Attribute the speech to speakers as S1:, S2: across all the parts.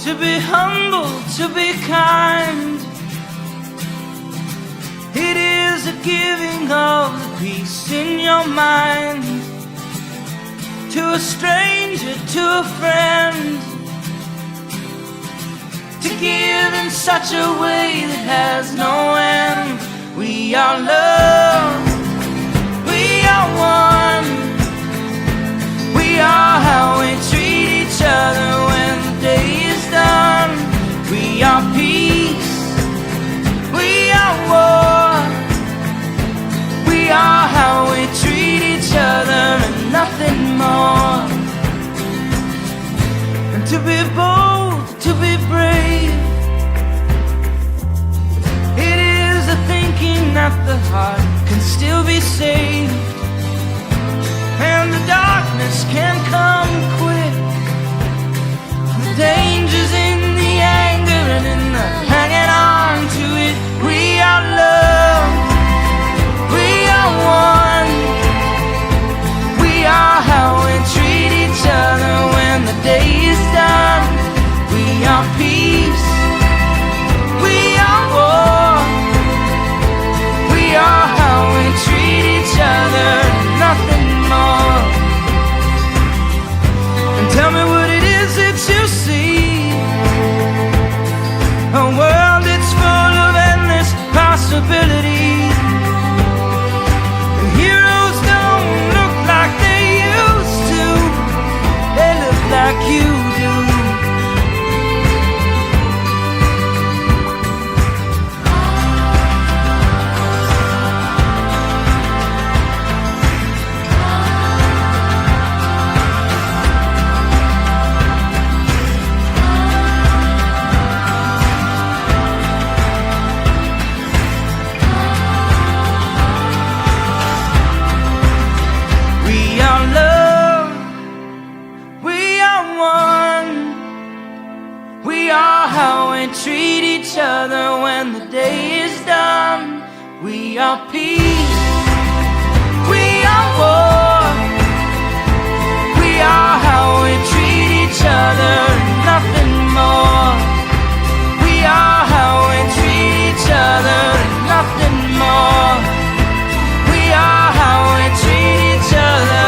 S1: To be humble, to be kind, it is a giving of the peace in your mind. To a stranger, to a friend, to give in such a way that has no end. We are love, we are one, we are how we treat each other when the day is done. We are peace, we are war, we are how we treat each other and nothing more. And to be bold, to be brave, it is a thinking that the heart can still be saved. And the darkness can come quick, the danger's in the anger and in the hanging on to it. We are love, we are one, we are how we treat each other when the day is done. We are peace, we are war, we are how we treat each other, nothing more. And tell me what it is that you see, a world that's full of endless possibilities. And heroes don't look like they used to, they look like you do. We are love, we are one, we are how we treat each other when the day is done. We are peace, we are war, we are how we treat each other, nothing more. We are how we treat each other, nothing more. We are how we treat each other.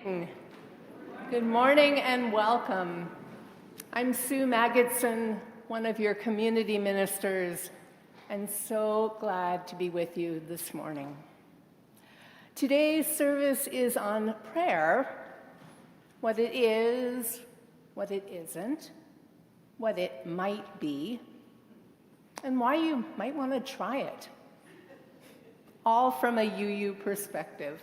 S2: Good morning and welcome. I'm Sue Magidson, one of your community ministers, and so glad to be with you this morning. Today's service is on prayer, what it is, what it isn't, what it might be, and why you might want to try it, all from a UU perspective.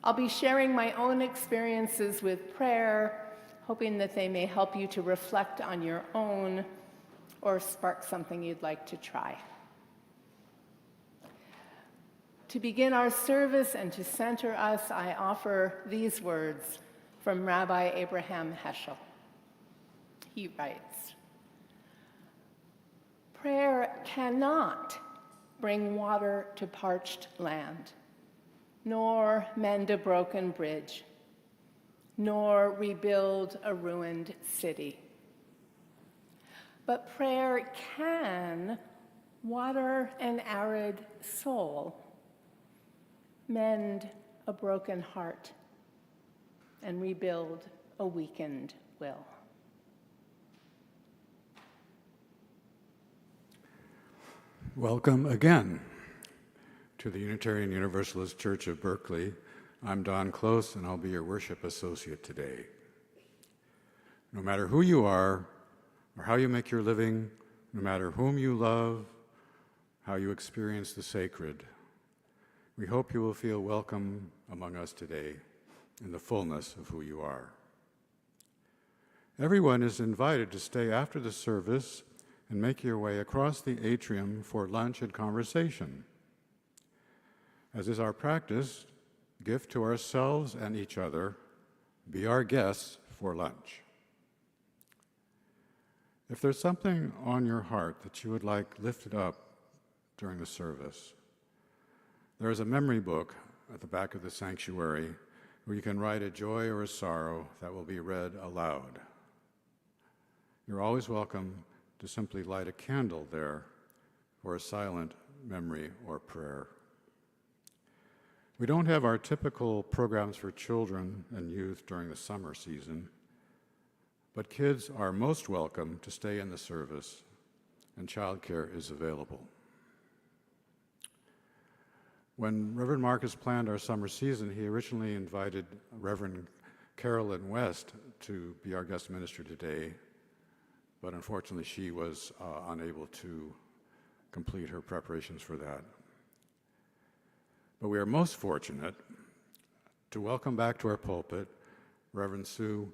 S2: I'll be sharing my own experiences with prayer, hoping that they may help you to reflect on your own or spark something you'd like to try. To begin our service and to center us, I offer these words from Rabbi Abraham Heschel. He writes, "Prayer cannot bring water to parched land, nor mend a broken bridge, nor rebuild a ruined city. But prayer can water an arid soul, mend a broken heart, and rebuild a weakened will."
S3: Welcome again to the Unitarian Universalist Church of Berkeley. I'm Don Close, and I'll be your worship associate today. No matter who you are, or how you make your living, no matter whom you love, how you experience the sacred, we hope you will feel welcome among us today in the fullness of who you are. Everyone is invited to stay after the service and make your way across the atrium for lunch and conversation. As is our practice, gift to ourselves and each other, be our guests for lunch. If there's something on your heart that you would like lifted up during the service, there is a memory book at the back of the sanctuary where you can write a joy or a sorrow that will be read aloud. You're always welcome to simply light a candle there for a silent memory or prayer. We don't have our typical programs for children and youth during the summer season, but kids are most welcome to stay in the service, and childcare is available. When Reverend Marcus planned our summer season, he originally invited Reverend Carolyn West to be our guest minister today, but unfortunately she was unable to complete her preparations for that. But we are most fortunate to welcome back to our pulpit Reverend Sue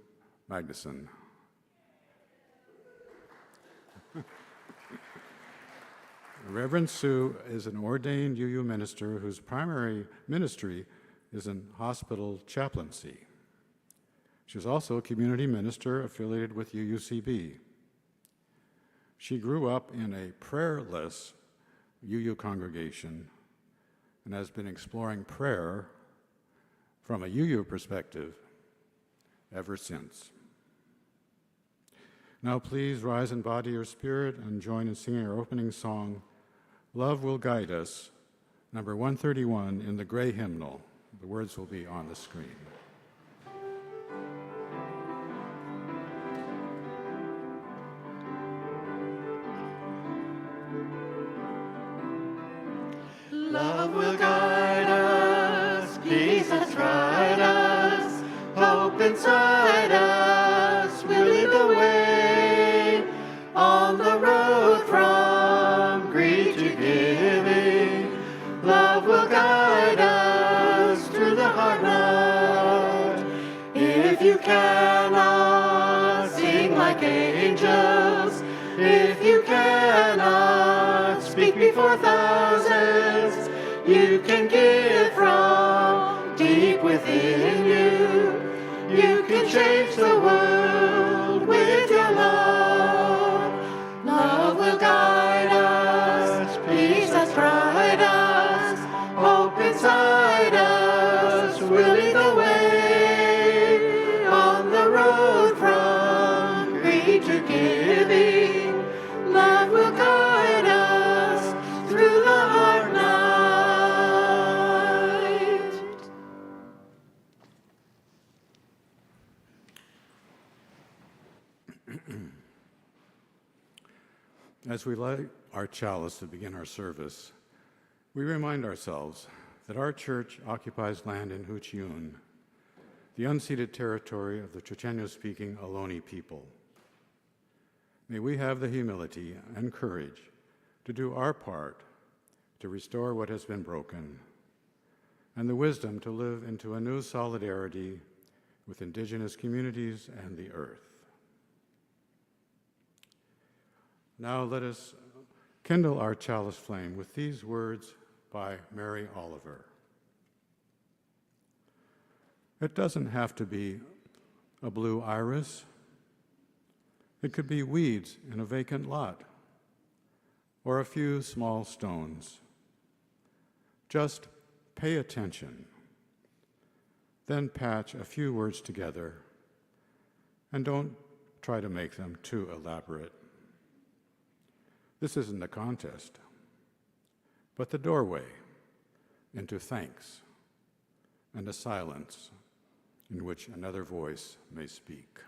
S3: Magnuson. Reverend Sue is an ordained UU minister whose primary ministry is in hospital chaplaincy. She is also a community minister affiliated with UUCB. She grew up in a prayerless UU congregation and has been exploring prayer from a UU perspective ever since. Now please rise in body or spirit and join in singing our opening song, "Love Will Guide Us," number 131 in the gray hymnal. The words will be on the screen.
S4: Love will guide us, peace has tried us, hope inside us will lead the way on the road from greed to giving. Love will guide us through the hard night. If you cannot sing like angels, if you cannot speak before thousands, you can give from deep within you. You can change the world with your love. Love will guide us, peace has tried us, hope inside us will lead the way on the road from greed to giving. Love will guide us through the hard night.
S3: As we light our chalice to begin our service, we remind ourselves that our church occupies land in Huchiun, the unceded territory of the Chochenyo-speaking Ohlone people. May we have the humility and courage to do our part to restore what has been broken, and the wisdom to live into a new solidarity with indigenous communities and the earth. Now let us kindle our chalice flame with these words by Mary Oliver. It doesn't have to be a blue iris. It could be weeds in a vacant lot, or a few small stones. Just pay attention, then patch a few words together, and don't try to make them too elaborate. This isn't a contest, but the doorway into thanks and a silence in which another voice may speak.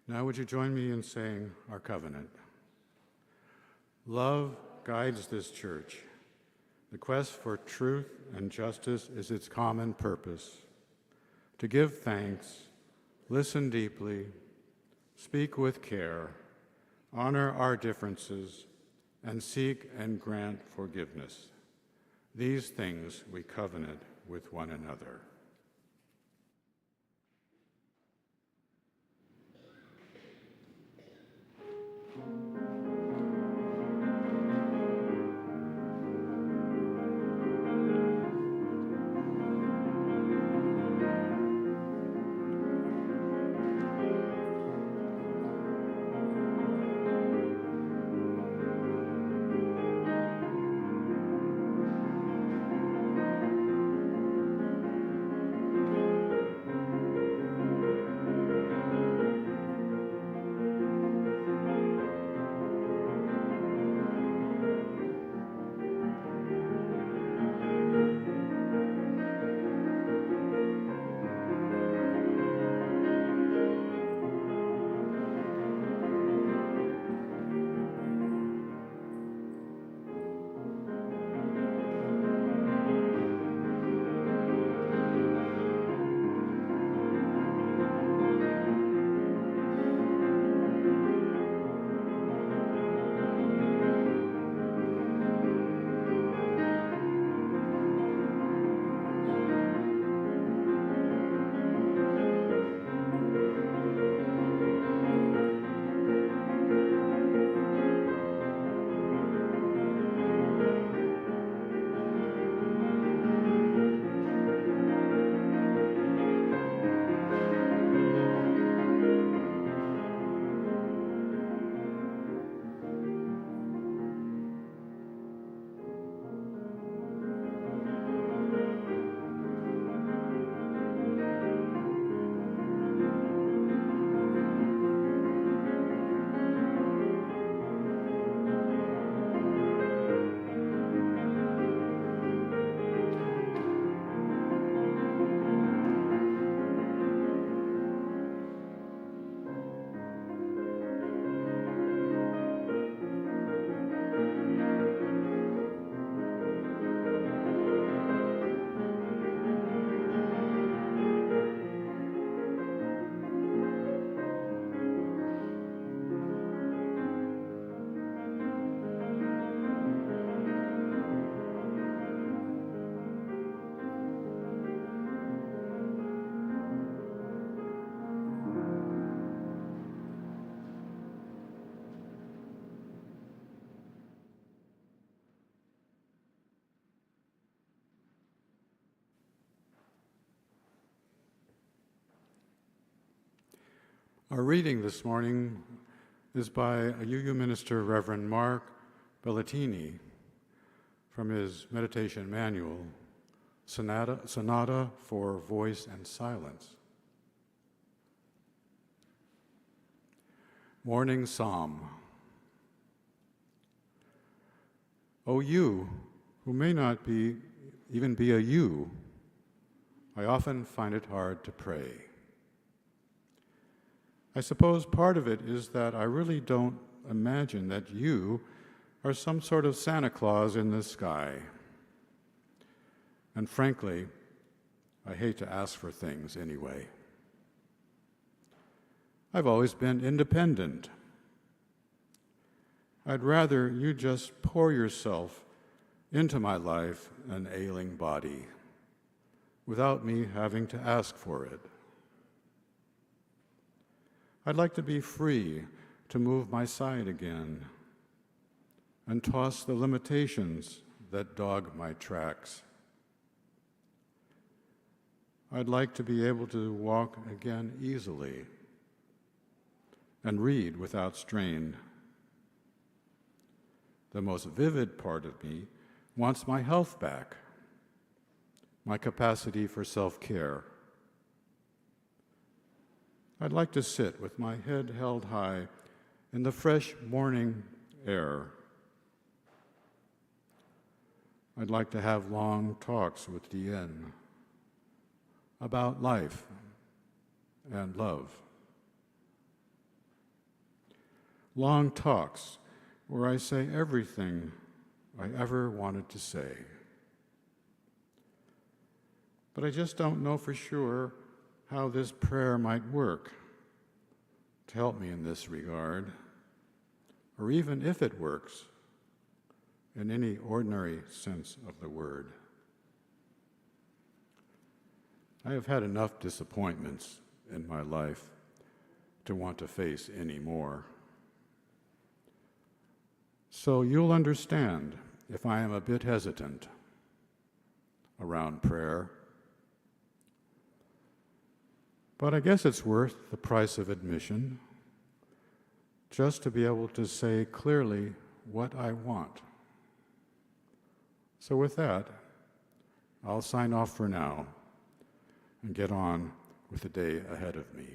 S3: Now would you join me in saying our covenant? Love guides this church. The quest for truth and justice is its common purpose. To give thanks, listen deeply, speak with care, honor our differences, and seek and grant forgiveness. These things we covenant with one another. Our reading this morning is by a UU minister, Reverend Mark Bellatini, from his meditation manual, Sonata for Voice and Silence. Morning Psalm. O you, who may not even be a you, I often find it hard to pray. I suppose part of it is that I really don't imagine that you are some sort of Santa Claus in the sky. And frankly, I hate to ask for things anyway. I've always been independent. I'd rather you just pour yourself into my life, an ailing body, without me having to ask for it. I'd like to be free to move my side again and toss the limitations that dog my tracks. I'd like to be able to walk again easily and read without strain. The most vivid part of me wants my health back, my capacity for self-care. I'd like to sit with my head held high in the fresh morning air. I'd like to have long talks with Diane about life and love. Long talks where I say everything I ever wanted to say. But I just don't know for sure how this prayer might work to help me in this regard, or even if it works in any ordinary sense of the word. I have had enough disappointments in my life to want to face any more. So you'll understand if I am a bit hesitant around prayer. But I guess it's worth the price of admission just to be able to say clearly what I want. So with that, I'll sign off for now and get on with the day ahead of me.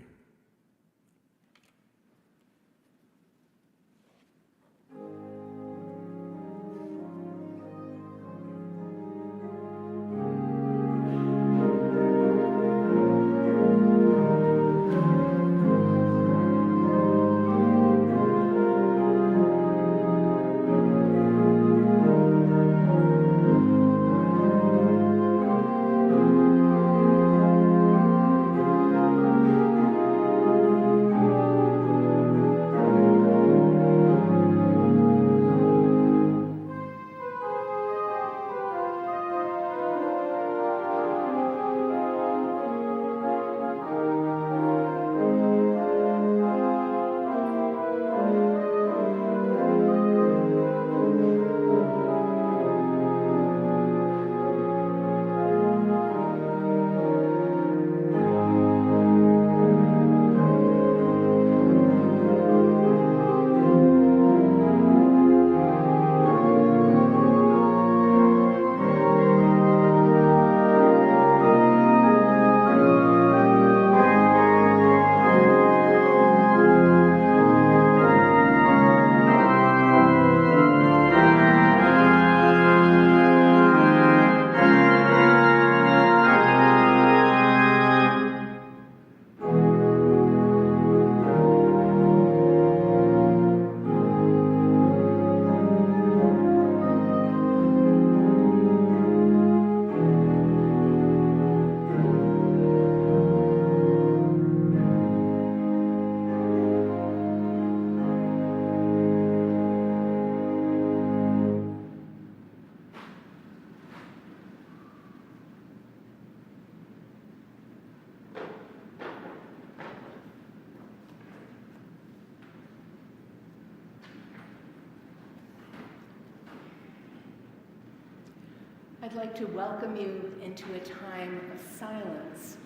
S2: I'd like to welcome you into a time of silence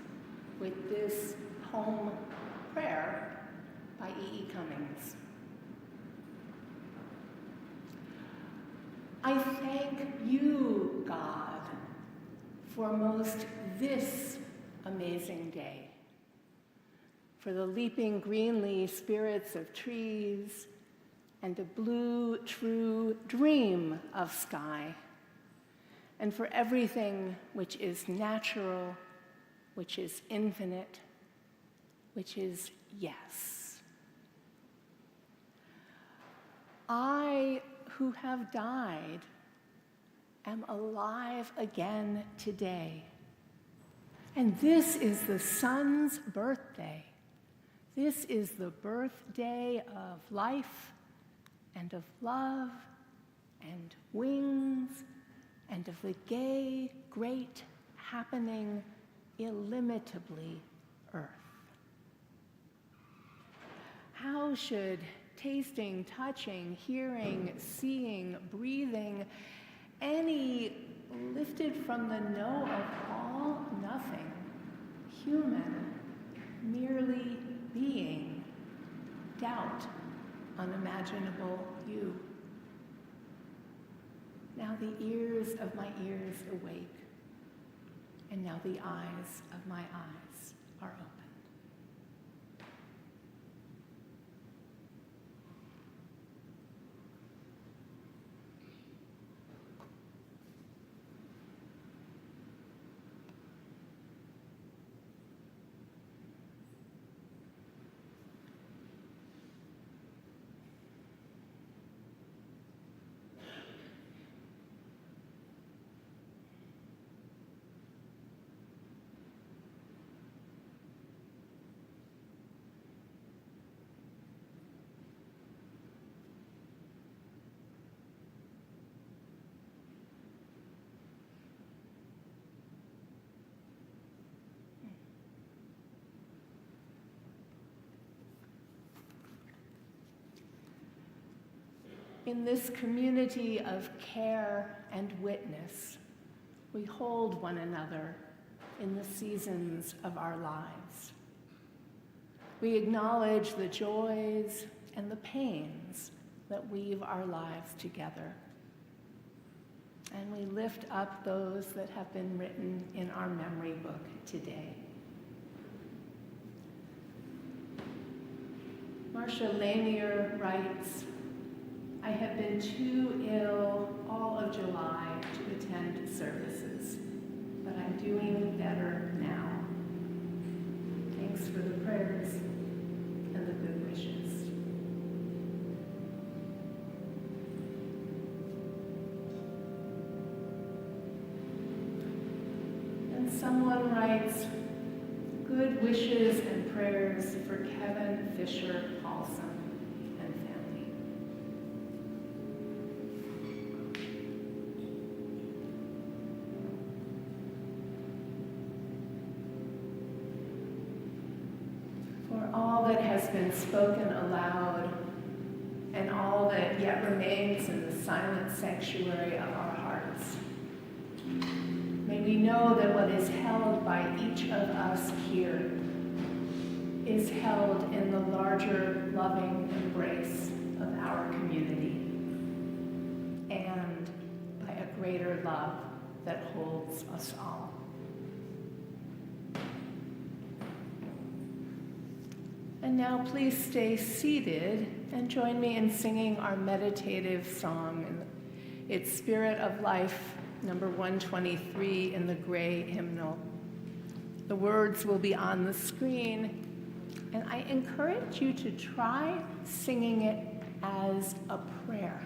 S2: with this home prayer by E.E. Cummings. I thank you, God, for most this amazing day, for the leaping greenly spirits of trees and the blue, true dream of sky, and for everything which is natural which is infinite, which is yes. I, who have died, am alive again today. And this is the Son's birthday. This is the birthday of life and of love and wings and of the gay, great, happening, illimitably earth. How should tasting, touching, hearing, seeing, breathing, any lifted from the no of all, nothing, human, merely being, doubt unimaginable you? Now the ears of my ears awake, and now the eyes of my eyes are open. In this community of care and witness, we hold one another in the seasons of our lives. We acknowledge the joys and the pains that weave our lives together. And we lift up those that have been written in our memory book today. Marcia Lanier writes, I have been too ill all of July to attend services, but I'm doing better now. Thanks for the prayers and the good wishes. And someone writes, good wishes and prayers for Kevin Fisher Paulson. All that has been spoken aloud and all that yet remains in the silent sanctuary of our hearts. May we know that what is held by each of us here is held in the larger loving embrace of our community and by a greater love that holds us all. And now please stay seated and join me in singing our meditative song. It's Spirit of Life, number 123 in the gray hymnal. The words will be on the screen, and I encourage you to try singing it as a prayer.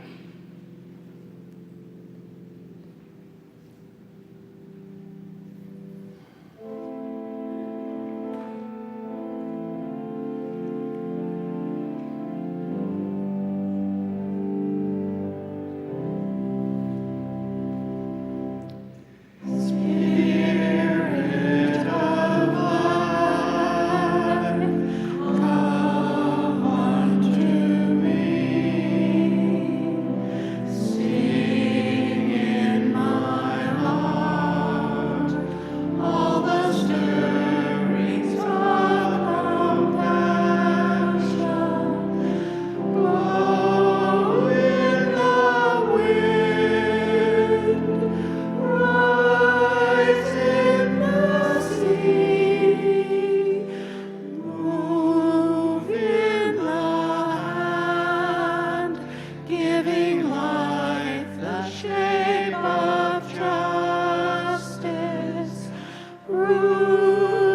S4: Ruth.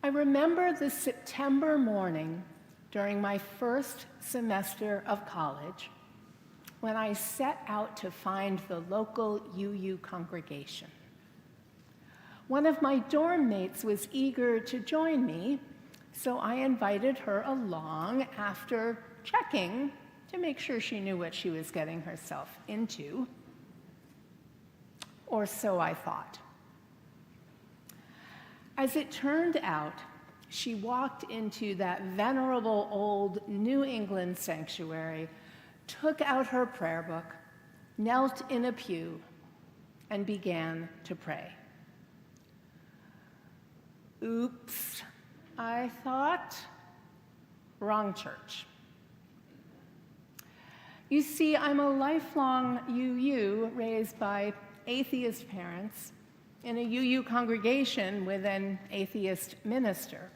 S2: remember the September morning during my first semester of college when I set out to find the local UU congregation. One of my dorm mates was eager to join me, so I invited her along after checking to make sure she knew what she was getting herself into. Or so I thought. As it turned out, she walked into that venerable old New England sanctuary, took out her prayer book, knelt in a pew, and began to pray. Oops, I thought. Wrong church. You see, I'm a lifelong UU raised by atheist parents in a UU congregation with an atheist minister.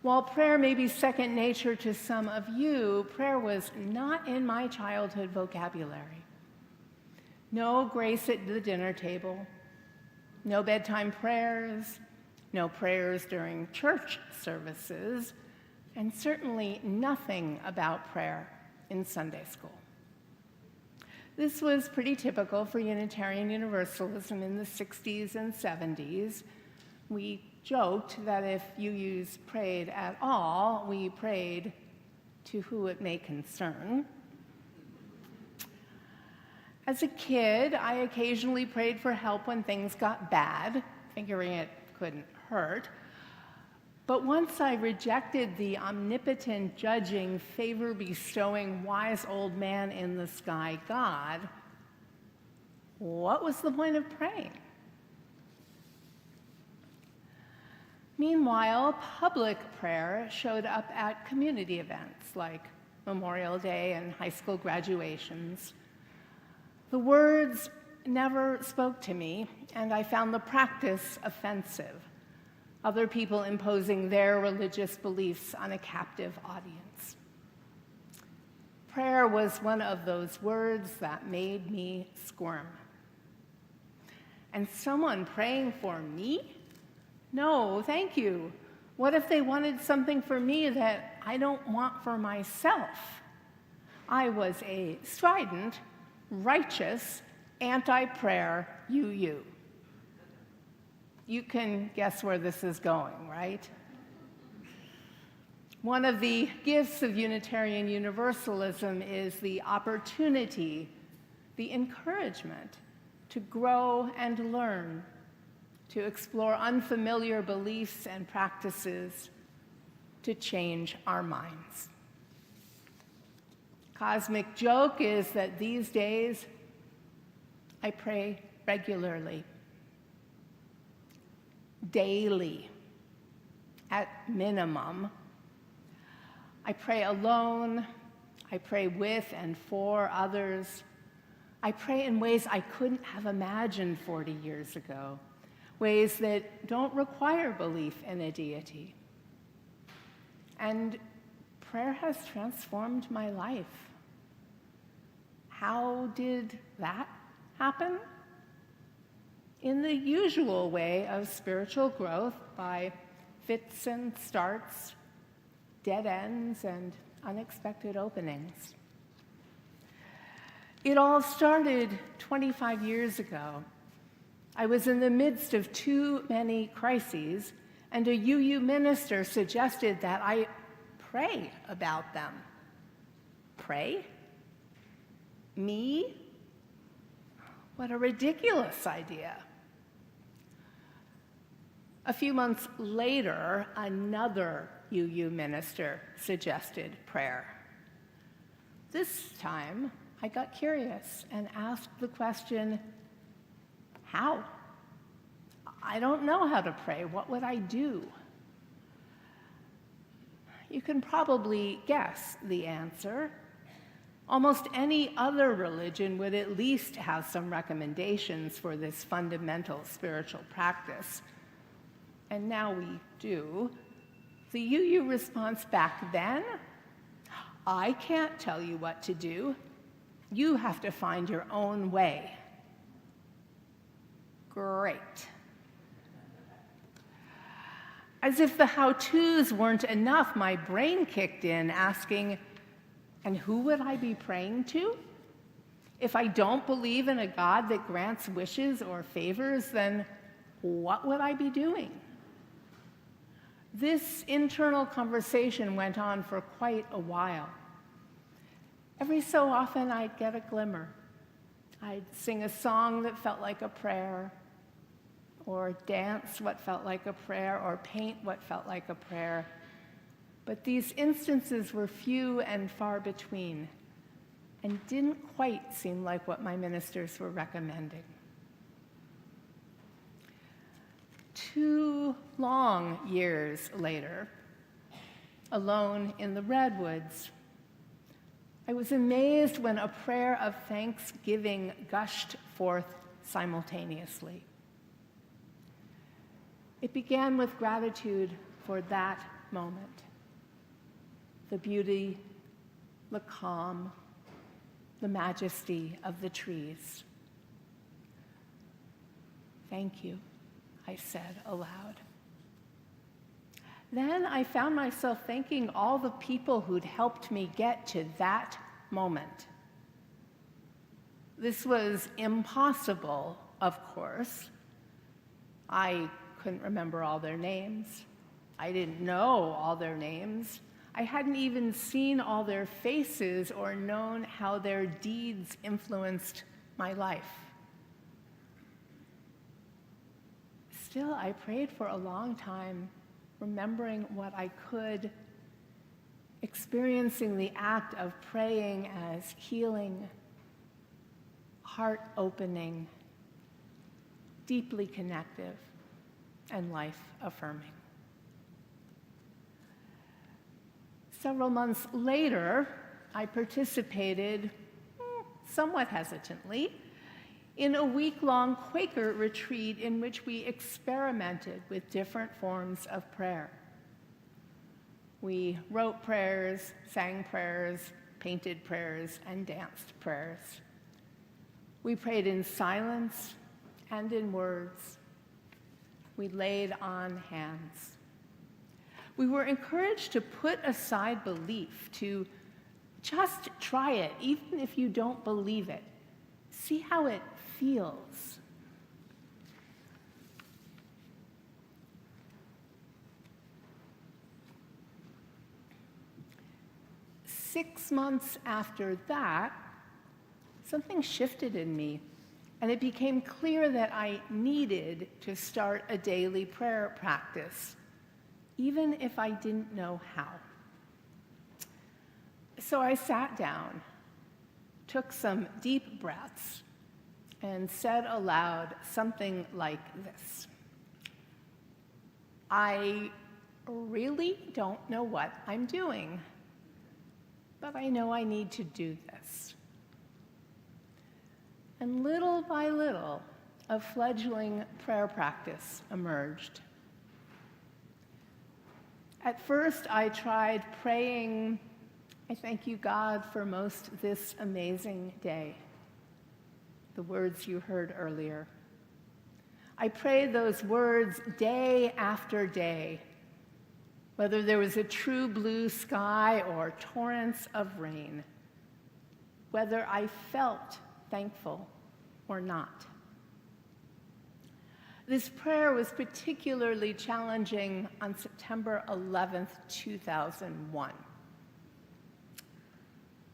S2: While prayer may be second nature to some of you, prayer was not in my childhood vocabulary. No grace at the dinner table, no bedtime prayers, no prayers during church services, and certainly nothing about prayer in Sunday school. This was pretty typical for Unitarian Universalism in the 60s and 70s. We joked that if UUs prayed at all, we prayed to who it may concern. As a kid, I occasionally prayed for help when things got bad, figuring it couldn't hurt. But once I rejected the omnipotent, judging, favor-bestowing, wise old man in the sky God, what was the point of praying? Meanwhile, public prayer showed up at community events like Memorial Day and high school graduations. The words never spoke to me, and I found the practice offensive. Other people imposing their religious beliefs on a captive audience. Prayer was one of those words that made me squirm. And someone praying for me? No, thank you. What if they wanted something for me that I don't want for myself? I was a strident, righteous, anti-prayer UU. You can guess where this is going, right? One of the gifts of Unitarian Universalism is the opportunity, the encouragement to grow and learn, to explore unfamiliar beliefs and practices, to change our minds. Cosmic joke is that these days I pray regularly. Daily, at minimum. I pray alone. I pray with and for others. I pray in ways I couldn't have imagined 40 years ago, ways that don't require belief in a deity. And prayer has transformed my life. How did that happen? In the usual way of spiritual growth, by fits and starts, dead ends, and unexpected openings. It all started 25 years ago. I was in the midst of too many crises, and a UU minister suggested that I pray about them. Pray? Me? What a ridiculous idea. A few months later, another UU minister suggested prayer. This time, I got curious and asked the question, how? I don't know how to pray. What would I do? You can probably guess the answer. Almost any other religion would at least have some recommendations for this fundamental spiritual practice. And now we do. The UU response back then, I can't tell you what to do. You have to find your own way. Great. As if the how-tos weren't enough, my brain kicked in asking, and who would I be praying to? If I don't believe in a God that grants wishes or favors, then what would I be doing? This internal conversation went on for quite a while. Every so often, I'd get a glimmer. I'd sing a song that felt like a prayer, or dance what felt like a prayer, or paint what felt like a prayer. But these instances were few and far between, and didn't quite seem like what my ministers were recommending. 2 long years later, alone in the redwoods, I was amazed when a prayer of thanksgiving gushed forth simultaneously. It began with gratitude for that moment, the beauty, the calm, the majesty of the trees. Thank you, I said aloud. Then I found myself thanking all the people who'd helped me get to that moment. This was impossible, of course. I couldn't remember all their names. I didn't know all their names. I hadn't even seen all their faces or known how their deeds influenced my life. Still, I prayed for a long time, remembering what I could, experiencing the act of praying as healing, heart-opening, deeply connective, and life-affirming. Several months later, I participated, somewhat hesitantly, in a week-long Quaker retreat in which we experimented with different forms of prayer. We wrote prayers, sang prayers, painted prayers, and danced prayers. We prayed in silence and in words. We laid on hands. We were encouraged to put aside belief, to just try it, even if you don't believe it. See how it feels. Six months after that, something shifted in me, and it became clear that I needed to start a daily prayer practice, even if I didn't know how. So I sat down, took some deep breaths, and said aloud something like this: I really don't know what I'm doing, but I know I need to do this. And little by little, a fledgling prayer practice emerged. At first, I tried praying, I thank you, God, for most this amazing day. The words you heard earlier. I prayed those words day after day, whether there was a true blue sky or torrents of rain, whether I felt thankful or not. This prayer was particularly challenging on September 11th, 2001.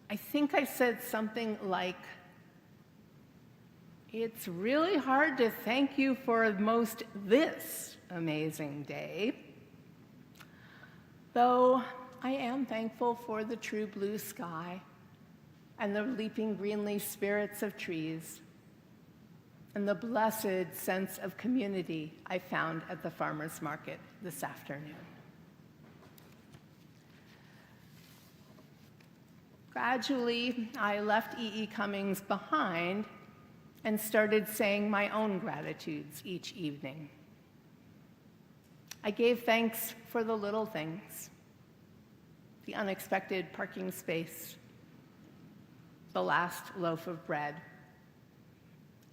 S2: I think I said something like, it's really hard to thank you for most this amazing day, though I am thankful for the true blue sky and the leaping greenly spirits of trees and the blessed sense of community I found at the farmer's market this afternoon. Gradually, I left E.E. Cummings behind and started saying my own gratitudes each evening. I gave thanks for the little things, the unexpected parking space, the last loaf of bread,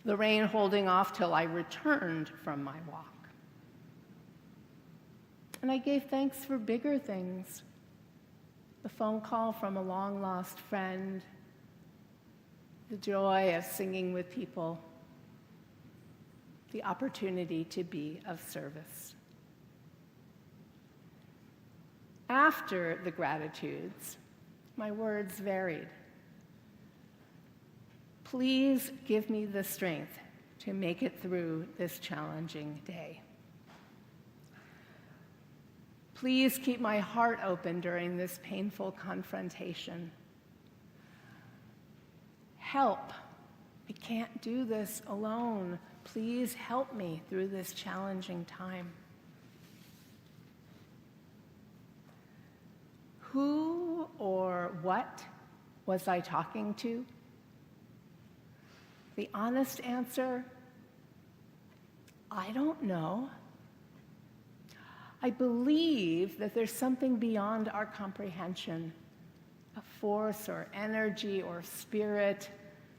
S2: the rain holding off till I returned from my walk. And I gave thanks for bigger things. The phone call from a long-lost friend, the joy of singing with people, the opportunity to be of service. After the gratitudes, my words varied. Please give me the strength to make it through this challenging day. Please keep my heart open during this painful confrontation. Help. I can't do this alone. Please help me through this challenging time. Who or what was I talking to? The honest answer, I don't know. I believe that there's something beyond our comprehension, a force or energy or spirit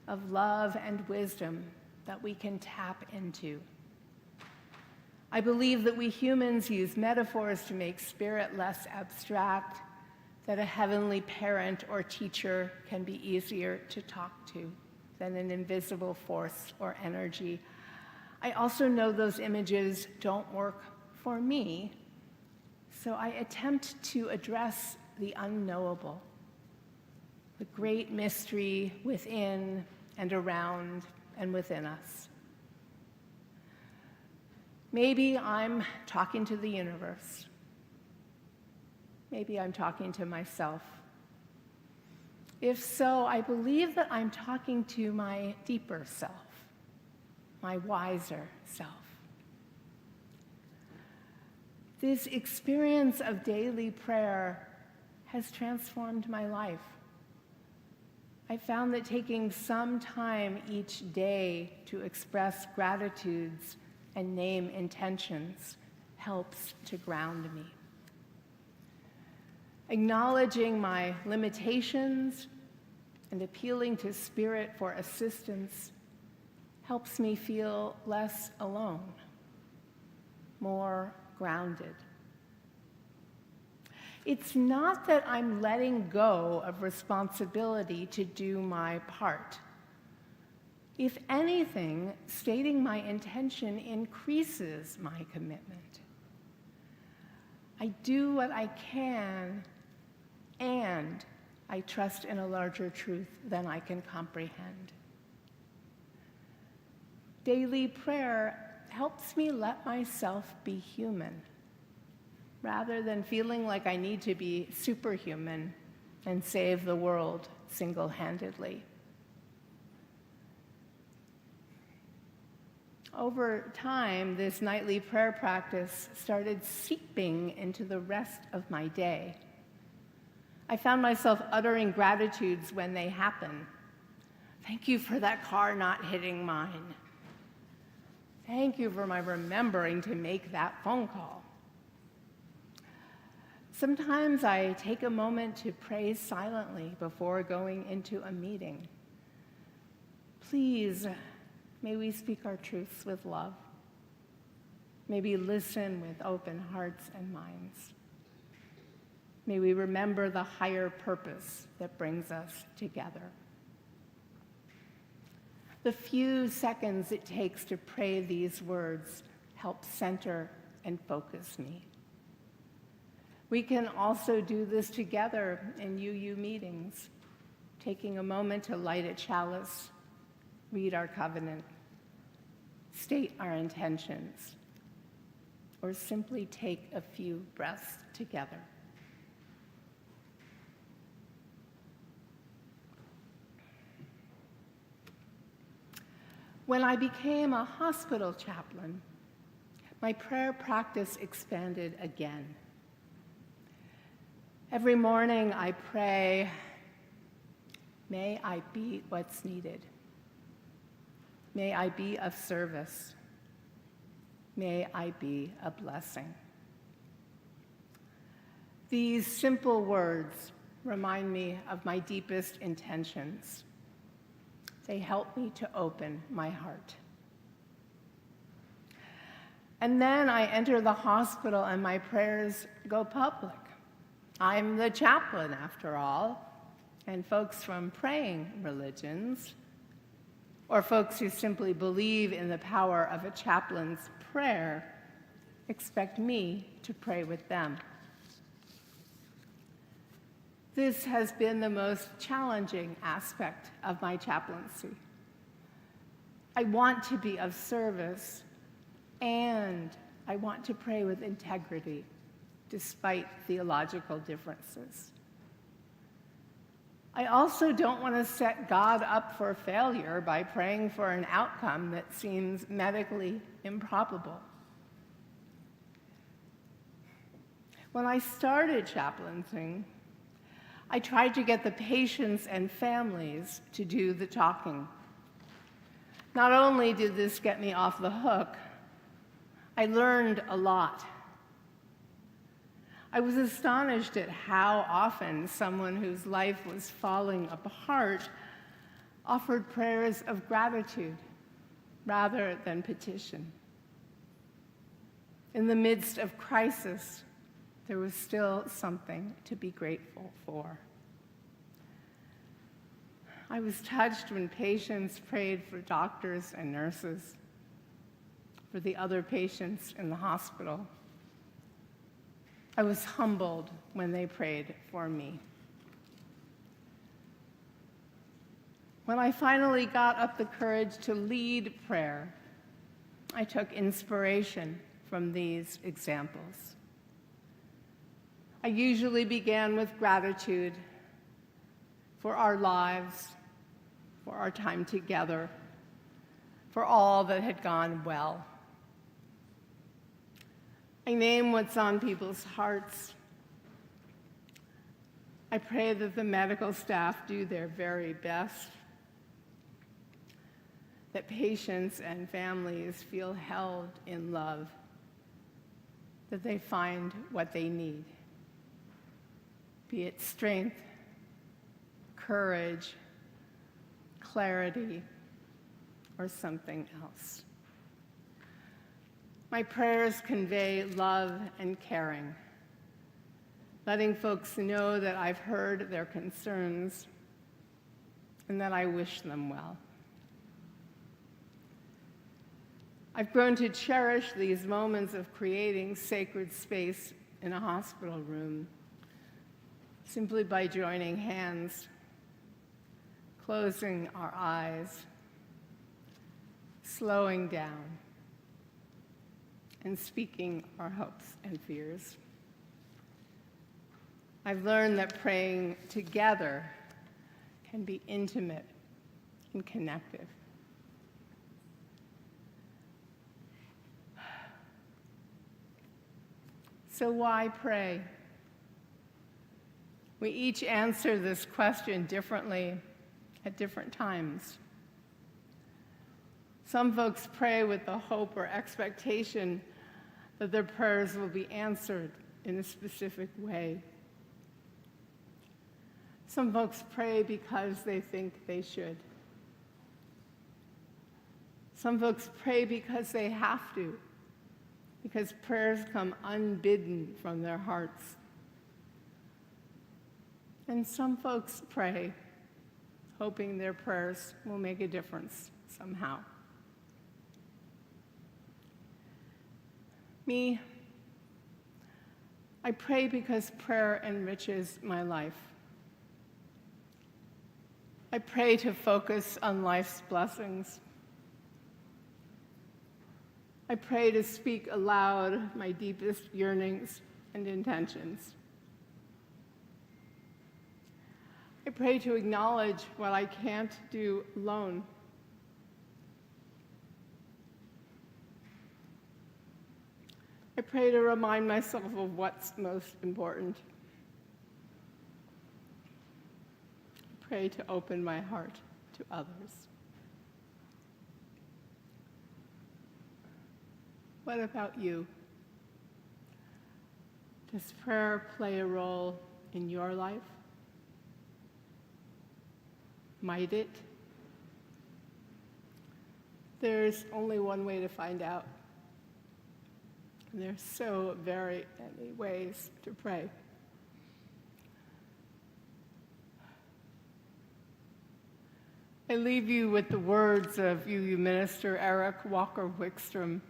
S2: of love and wisdom that we can tap into. I believe that we humans use metaphors to make spirit less abstract, that a heavenly parent or teacher can be easier to talk to than an invisible force or energy. I also know those images don't work for me, so I attempt to address the unknowable, the great mystery within and around and within us. Maybe I'm talking to the universe. Maybe I'm talking to myself. If so, I believe that I'm talking to my deeper self, my wiser self. This experience of daily prayer has transformed my life. I found that taking some time each day to express gratitudes and name intentions helps to ground me. Acknowledging my limitations and appealing to Spirit for assistance helps me feel less alone, more grounded. It's not that I'm letting go of responsibility to do my part. If anything, stating my intention increases my commitment. I do what I can, and I trust in a larger truth than I can comprehend. Daily prayer helps me let myself be human, rather than feeling like I need to be superhuman and save the world single-handedly. Over time, this nightly prayer practice started seeping into the rest of my day. I found myself uttering gratitudes when they happen. Thank you for that car not hitting mine. Thank you for my remembering to make that phone call. Sometimes I take a moment to pray silently before going into a meeting. Please, may we speak our truths with love. May we listen with open hearts and minds. May we remember the higher purpose that brings us together. The few seconds it takes to pray these words help center and focus me. We can also do this together in UU meetings, taking a moment to light a chalice, read our covenant, state our intentions, or simply take a few breaths together. When I became a hospital chaplain, my prayer practice expanded again. Every morning I pray, may I be what's needed. May I be of service. May I be a blessing. These simple words remind me of my deepest intentions. They help me to open my heart. And then I enter the hospital and my prayers go public. I'm the chaplain, after all, and folks from praying religions, or folks who simply believe in the power of a chaplain's prayer, expect me to pray with them. This has been the most challenging aspect of my chaplaincy. I want to be of service, and I want to pray with integrity, despite theological differences. I also don't want to set God up for failure by praying for an outcome that seems medically improbable. When I started chaplainting, I tried to get the patients and families to do the talking. Not only did this get me off the hook, I learned a lot. I was astonished at how often someone whose life was falling apart offered prayers of gratitude rather than petition. In the midst of crisis, there was still something to be grateful for. I was touched when patients prayed for doctors and nurses, for the other patients in the hospital. I was humbled when they prayed for me. When I finally got up the courage to lead prayer, I took inspiration from these examples. I usually began with gratitude for our lives, for our time together, for all that had gone well. I name what's on people's hearts. I pray that the medical staff do their very best, that patients and families feel held in love, that they find what they need, be it strength, courage, clarity, or something else. My prayers convey love and caring, letting folks know that I've heard their concerns and that I wish them well. I've grown to cherish these moments of creating sacred space in a hospital room simply by joining hands, closing our eyes, slowing down, and speaking our hopes and fears. I've learned that praying together can be intimate and connective. So why pray? We each answer this question differently at different times. Some folks pray with the hope or expectation that their prayers will be answered in a specific way. Some folks pray because they think they should. Some folks pray because they have to, because prayers come unbidden from their hearts. And some folks pray hoping their prayers will make a difference somehow. Me, I pray because prayer enriches my life. I pray to focus on life's blessings. I pray to speak aloud my deepest yearnings and intentions. I pray to acknowledge what I can't do alone. I pray to remind myself of what's most important. I pray to open my heart to others. What about you? Does prayer play a role in your life? Might it? There's only one way to find out. There's so very many ways to pray. I leave you with the words of UU minister Eric Walker Wickstrom.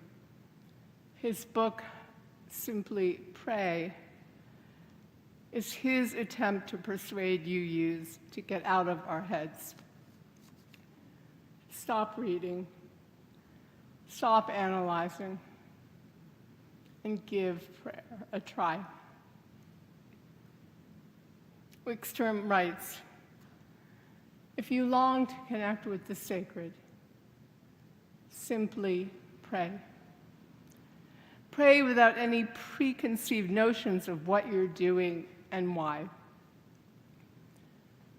S2: His book, Simply Pray, is his attempt to persuade UUs to get out of our heads. Stop reading, stop analyzing, and give prayer a try. Wickstrom writes, if you long to connect with the sacred, simply pray. Pray without any preconceived notions of what you're doing and why.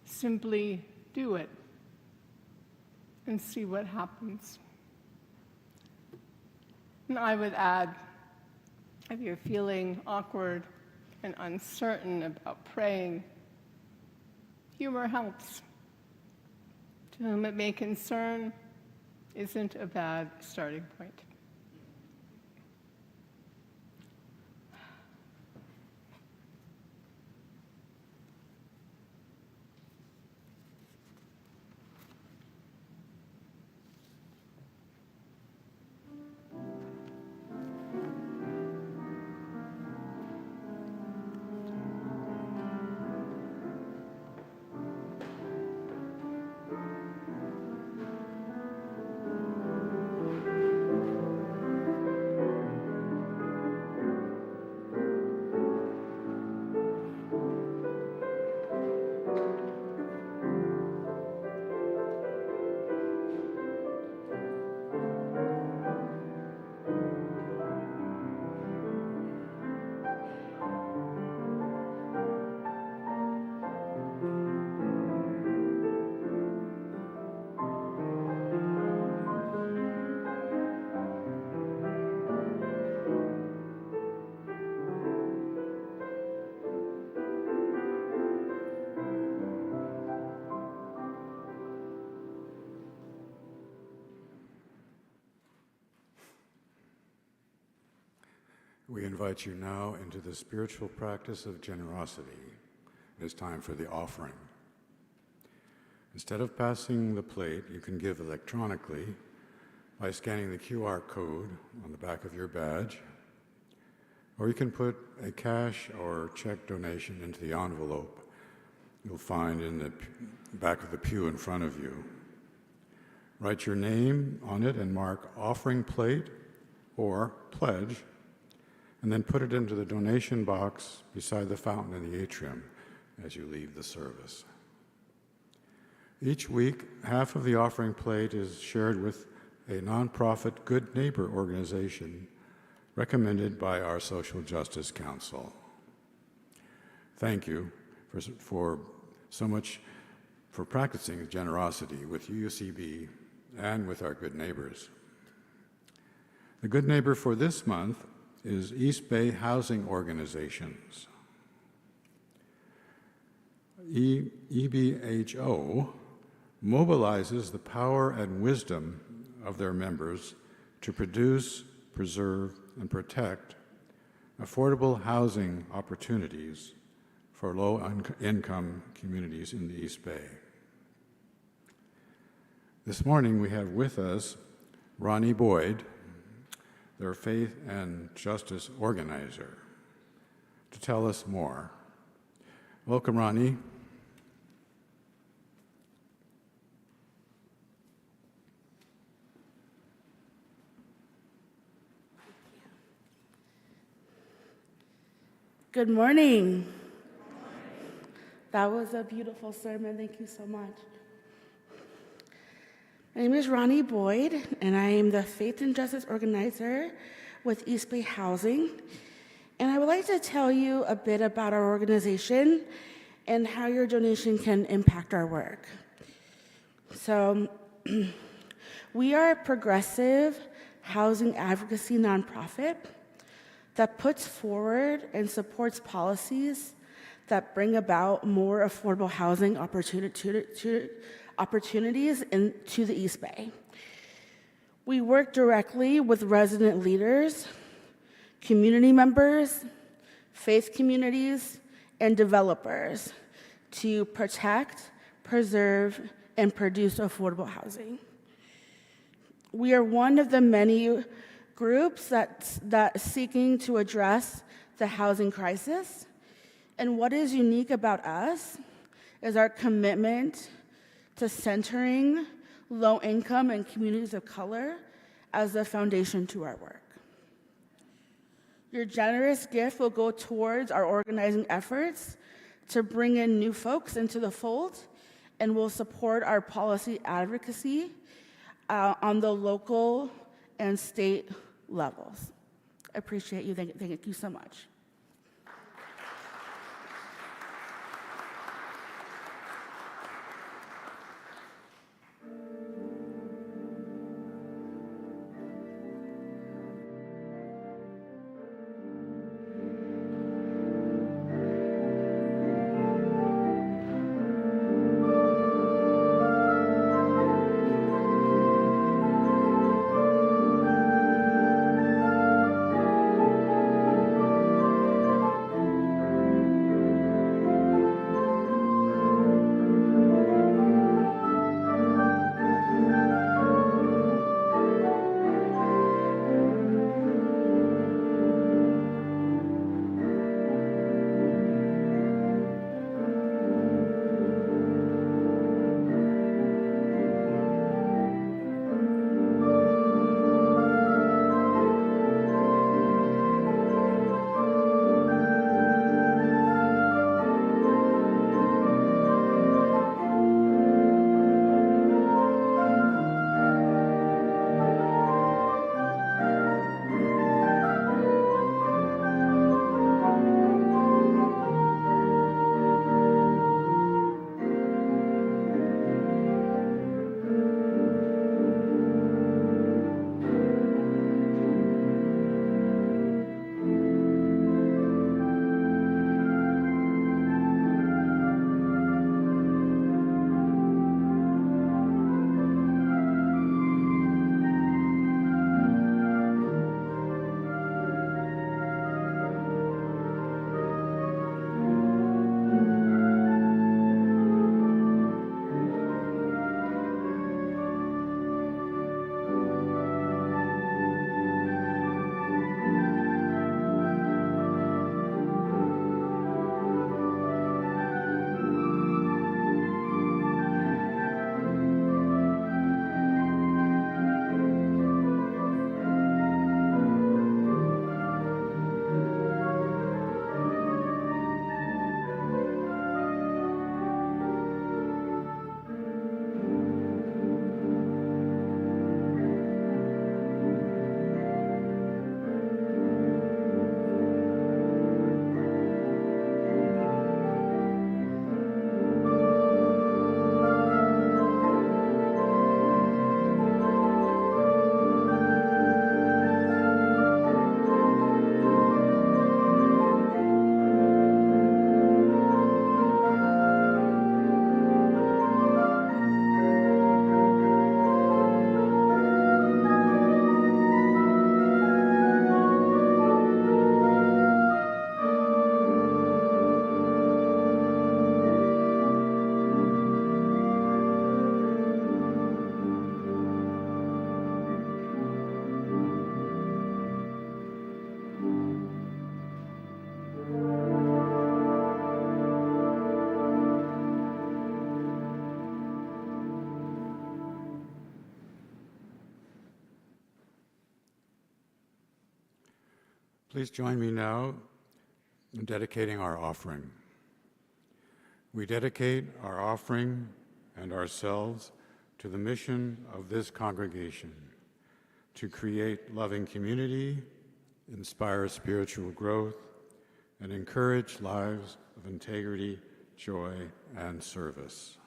S2: Simply do it and see what happens. And I would add, if you're feeling awkward and uncertain about praying, humor helps. To whom it may concern isn't a bad starting point.
S3: We invite you now into the spiritual practice of generosity. It is time for the offering. Instead of passing the plate, you can give electronically by scanning the QR code on the back of your badge, or you can put a cash or check donation into the envelope you'll find in the back of the pew in front of you. Write your name on it and mark offering plate or pledge, and then put it into the donation box beside the fountain in the atrium as you leave the service. Each week, half of the offering plate is shared with a nonprofit Good Neighbor organization recommended by our Social Justice Council. Thank you for so much for practicing generosity with UUCB and with our good neighbors. The good neighbor for this month is East Bay Housing Organizations. EBHO mobilizes the power and wisdom of their members to produce, preserve, and protect affordable housing opportunities for low-income communities in the East Bay. This morning we have with us Ronnie Boyd, their faith and justice organizer, to tell us more. Welcome, Ronnie.
S5: Good morning. That was a beautiful sermon. Thank you so much. My name is Ronnie Boyd, and I am the Faith and Justice Organizer with East Bay Housing. And I would like to tell you a bit about our organization and how your donation can impact our work. So, we are a progressive housing advocacy nonprofit that puts forward and supports policies that bring about more affordable housing opportunities into the East Bay. We work directly with resident leaders, community members, faith communities, and developers to protect, preserve, and produce affordable housing. We are one of the many groups that seeking to address the housing crisis. And what is unique about us is our commitment to centering low income and communities of color as the foundation to our work. Your generous gift will go towards our organizing efforts to bring in new folks into the fold, and will support our policy advocacy on the local and state levels. I appreciate you. Thank you so much.
S3: Please join me now in dedicating our offering. We dedicate our offering and ourselves to the mission of this congregation, to create loving community, inspire spiritual growth, and encourage lives of integrity, joy, and service.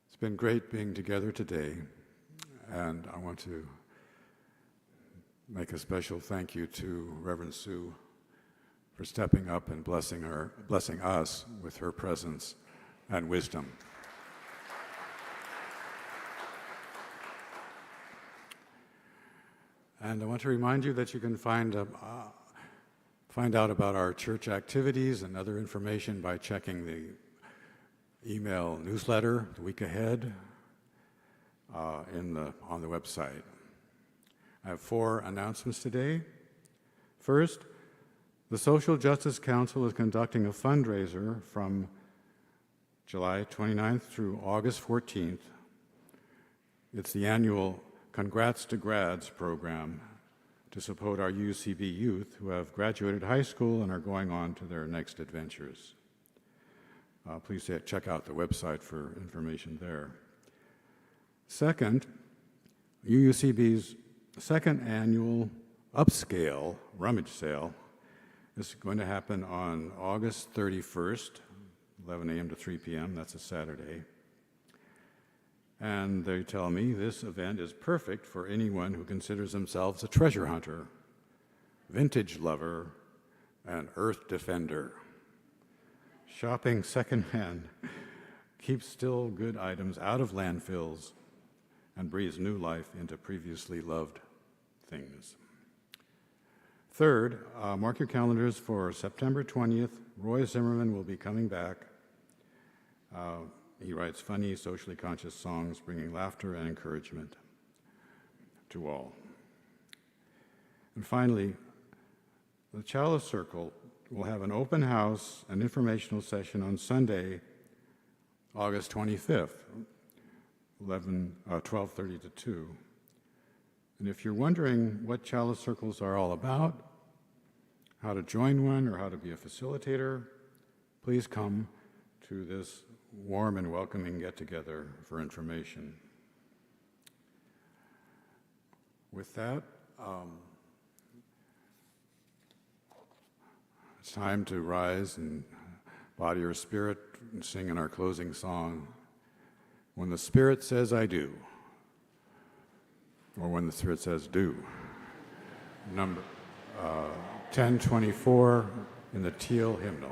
S3: It's been great being together today, and I want to make a special thank you to Reverend Sue for stepping up and blessing us with her presence and wisdom. And I want to remind you that you can find out about our church activities and other information by checking the email newsletter the week ahead on the website. I have 4 announcements today. First, the Social Justice Council is conducting a fundraiser from July 29th through August 14th. It's the annual Congrats to Grads program to support our UCB youth who have graduated high school and are going on to their next adventures. Please check out the website for information there. Second, UUCB's second annual upscale rummage sale is going to happen on August 31st, 11 a.m. to 3 p.m. That's a Saturday. And they tell me this event is perfect for anyone who considers themselves a treasure hunter, vintage lover, and earth defender. Shopping secondhand keeps still good items out of landfills and breathes new life into previously loved things. Third, mark your calendars for September 20th. Roy Zimmerman will be coming back. He writes funny, socially conscious songs, bringing laughter and encouragement to all. And finally, the Chalice Circle will have an open house and informational session on Sunday, August 25th, 12:30 to 2. And if you're wondering what Chalice Circles are all about, how to join one, or how to be a facilitator, please come to this warm and welcoming get-together for information. With that, it's time to rise and body or spirit and sing in our closing song, When the Spirit Says I Do, or When the Spirit Says Do. Number 1024 in the Teal Hymnal.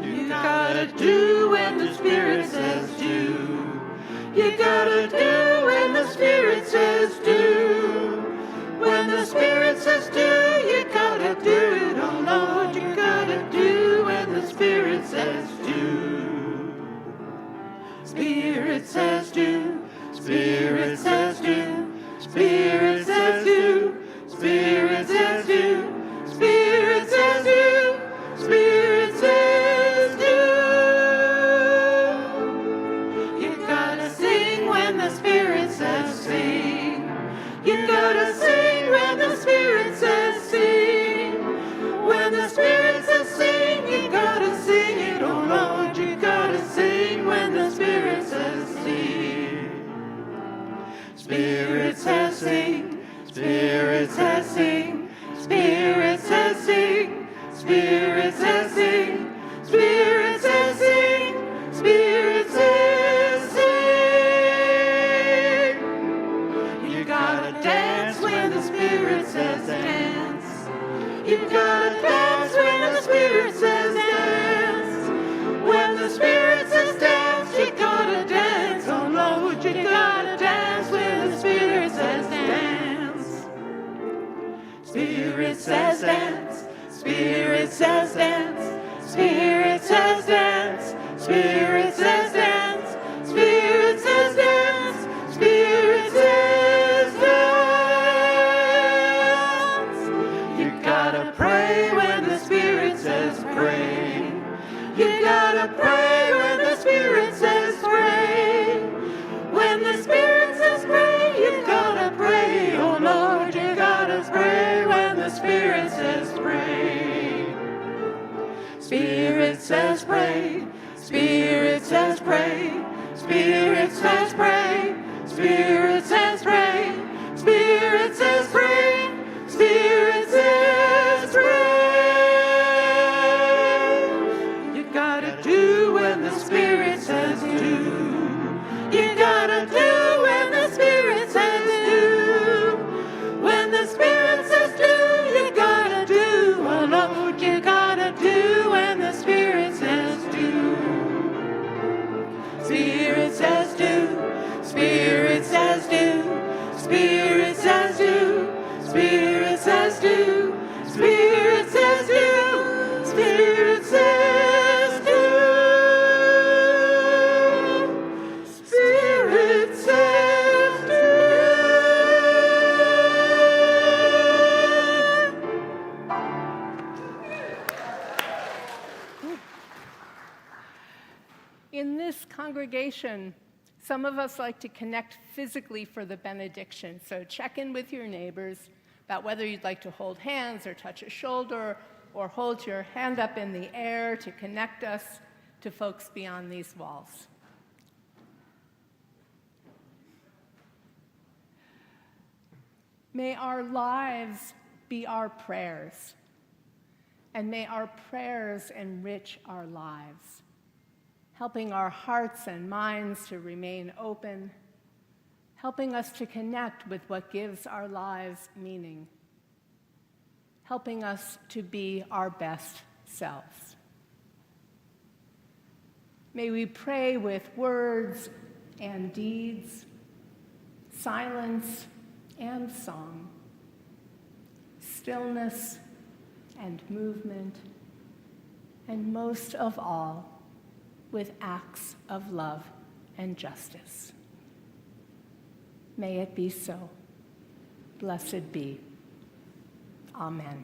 S4: You gotta do when the Spirit says do. You gotta do when the Spirit says do. When the Spirit says do, you gotta do it, oh Lord. You gotta do when the Spirit says do. Spirit says do. Spirit says do. Spirit says do. Spirit says do. Spirit says do. Spirit says do. You gotta sing when the Spirit says sing. You gotta sing when the Spirit says sing. When the Spirit says sing, you gotta sing it, oh Lord. You gotta sing when the Spirit says sing. Spirit says sing. Spirit says sing. Spirit says sing. Spirit says sing. Spirit says sing. Spirit says sing. You gotta dance when the Spirit says dance. You gotta dance when the Spirit says dance. When the Spirit says dance, you gotta dance. Oh Lord, you gotta dance when the Spirit says dance. Spirit says dance. Spirit says dance. Spirit says dance. Spirit says dance. Spirit says dance. Spirit says dance. You gotta pray when the Spirit says pray. You gotta pray when the Spirit says pray. When the Spirit says pray, you gotta pray. Oh Lord, you gotta pray when the Spirit says pray. Spirit says pray. Spirit says pray. Spirit says pray. Spirit says pray. Spirit says pray. Spirit says pray. You gotta do when the Spirit says do. You gotta do when the Spirit says do. When the Spirit says do, you gotta do. Oh Lord, Spirit says do, Spirit says do, Spirit says do, Spirit says do, Spirit says do.
S2: In this congregation, some of us like to connect physically for the benediction. So check in with your neighbors about whether you'd like to hold hands or touch a shoulder or hold your hand up in the air to connect us to folks beyond these walls. May our lives be our prayers, and may our prayers enrich our lives, helping our hearts and minds to remain open, helping us to connect with what gives our lives meaning, helping us to be our best selves. May we pray with words and deeds, silence and song, stillness and movement, and most of all, with acts of love and justice. May it be so. Blessed be. Amen.